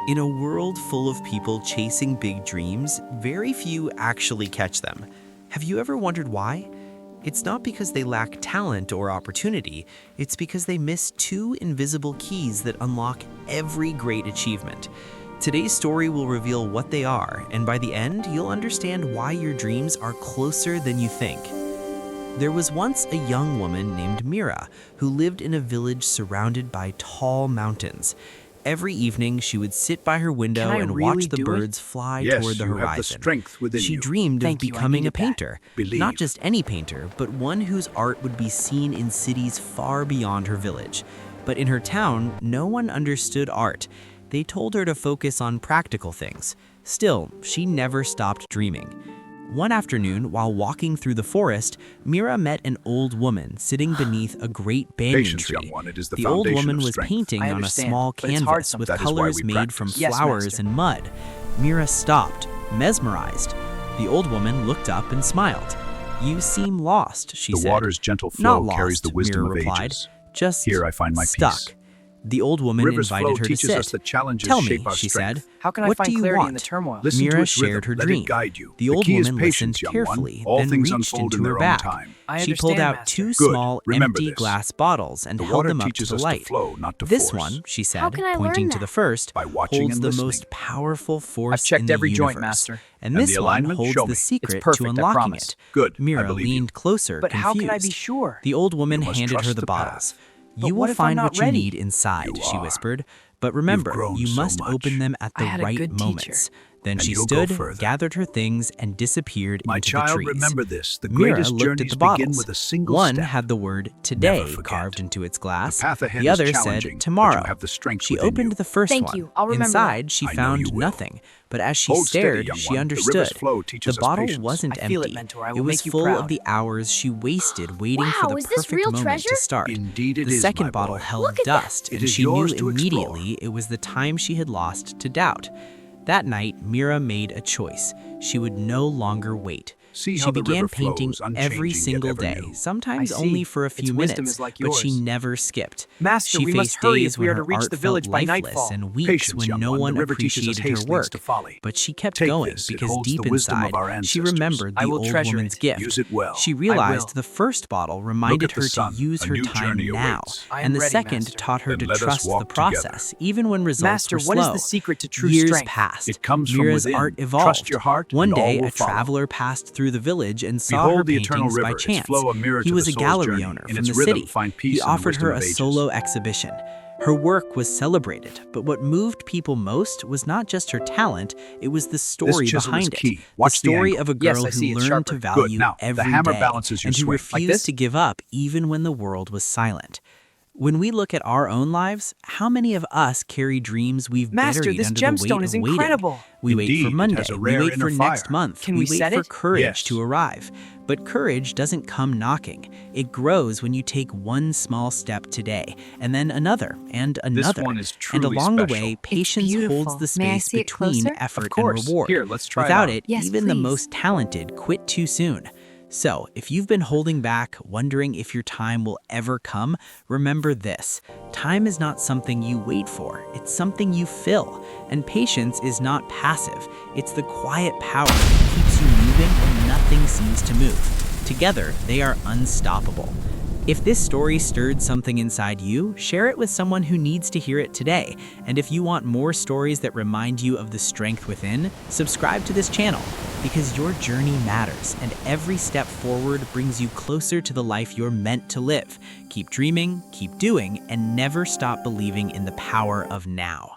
In a world full of people chasing big dreams, very few actually catch them. Have you ever wondered why? It's not because they lack talent or opportunity, it's because they miss two invisible keys that unlock every great achievement. Today's story will reveal what they are, and by the end, you'll understand why your dreams are closer than you think. There was once a young woman named Meera who lived in a village surrounded by tall mountains. Every evening, she would sit by her window Can I and really watch the do it? birds fly Yes, toward the you horizon. have the strength within She you. dreamed of Thank you, I becoming a needed that. painter. Believe. Not just any painter, but one whose art would be seen in cities far beyond her village. But in her town, no one understood art. They told her to focus on practical things. Still, she never stopped dreaming. One afternoon, while walking through the forest, Meera met an old woman sitting beneath a great banyan Patience, tree. young one, it is the The old foundation woman of was strength. painting I on a understand, small but it's hard canvas with sometimes. That is why colors we made from practice. Yes, flowers master. and mud. Meera stopped, mesmerized. The old woman looked up and smiled. "You seem lost," she The said. water's gentle "Not flow lost," carries the wisdom Meera of replied. ages. "Just Here I find my stuck." peace. The old woman River's invited flow her to teaches sit. us that challenges "Tell me," shape our she strength. said. How can I "What find do you clarity want?" in the turmoil? Listen to Meera its shared rhythm. her Let dream. it guide you. The old key is woman patience, listened young carefully, one. All then things reached unfold into in her their bag. own time. I She pulled understand, out master. two Good. small, Remember empty this. glass bottles and The held water them up to teaches the us light. to flow, not to "This force. one," she said, How can I pointing learn to the that? first, By watching holds and the listening. most powerful force checked in the every joint, universe. master. And And this the one alignment? holds Show the me. secret perfect, to I unlocking promise. it. Good. I Meera believe you. leaned closer, But confused. how can I be sure? The old woman You must handed her trust the the bottles. path. But "You will what if I'm find not what you ready?" need inside," You she are. whispered. "But remember, grown you so must much. open them at I the had a right good teacher. moments." Then And she you'll go stood, further. gathered her things, and disappeared My into child, the trees. remember this. The Meera greatest looked at journeys the begin bottles. with a single One step. had the word "today" Never forget. carved into its glass. The path ahead The is other challenging, said but "tomorrow." you have the strength She within opened you. the first Thank one. you. I'll remember Inside, that. she I know found you will. nothing. But as she Hold steady, stared, young she one. The understood. river's flow teaches The us bottle patience. wasn't I feel it, empty. mentor. I It will was make you full proud. of the hours she wasted waiting for Wow, the is this perfect real moment treasure? to start. Indeed it the is, second my bottle boy. held Look at that. dust, It and is she knew yours to explore. immediately it was the time she had lost to doubt. That night, Meera made a choice. She would no longer wait. See She how the began river painting flows, every unchanging yet single ever day, new. sometimes I see. only for a Its few wisdom minutes, is like but she yours. never skipped. Master, She we must faced hurry days if we when are to her reach art the felt village by lifeless nightfall. and weeks Patience, when young no one. one The river teaches us appreciated her haste work. leads to folly. But she kept Take going this. It because holds deep the wisdom of inside, our she ancestors. remembered I the will old treasure woman's it. gift. Use it well. She will. realized the first bottle reminded at the her sun. to use A her new time journey now, awaits. I am and the ready, second Master. taught her Then to let us trust the walk together. process, even when results Master, were what slow. is the secret to true Years strength? passed. It comes from Meera's within. art evolved. Trust your heart, One and all day, will a follow. traveler passed through the village and saw Behold her the eternal paintings by river, its chance. flow a mirror He to was the a soul's gallery journey. owner In from its the rhythm, city. find He peace and the offered her wisdom a of ages. solo exhibition. Her work was celebrated, but what moved people most was not just her talent, it was the story chisel behind is key. it. Watch the the story angle. of a Yes, girl I see, who it's learned to sharper. Good. value Now, the every hammer day balances your and who swing. Like refused this? to give up even when the world was silent. When we look at our own lives, how many of us carry dreams we've Master, buried this under the gemstone weight is of waiting? incredible. We wait Indeed, for it Monday, has a we rare wait for inner next fire. month, Can we we wait set for it? courage Yes. to arrive. But courage doesn't come knocking. It grows when you take one small step today, and then another, and another. one is and truly along the special. way, patience beautiful. holds the May I space see it between closer? effort Of course. and reward. Here, let's try it Without on. it, Yes, even the please. most talented quit too soon. So, if you've been holding back, wondering if your time will ever come, remember this. Time is not something you wait for, it's something you fill. And patience is not passive, it's the quiet power that keeps you moving when nothing seems to move. Together, they are unstoppable. If this story stirred something inside you, share it with someone who needs to hear it today. And if you want more stories that remind you of the strength within, subscribe to this channel. Because your journey matters, and every step forward brings you closer to the life you're meant to live. Keep dreaming, keep doing, and never stop believing in the power of now.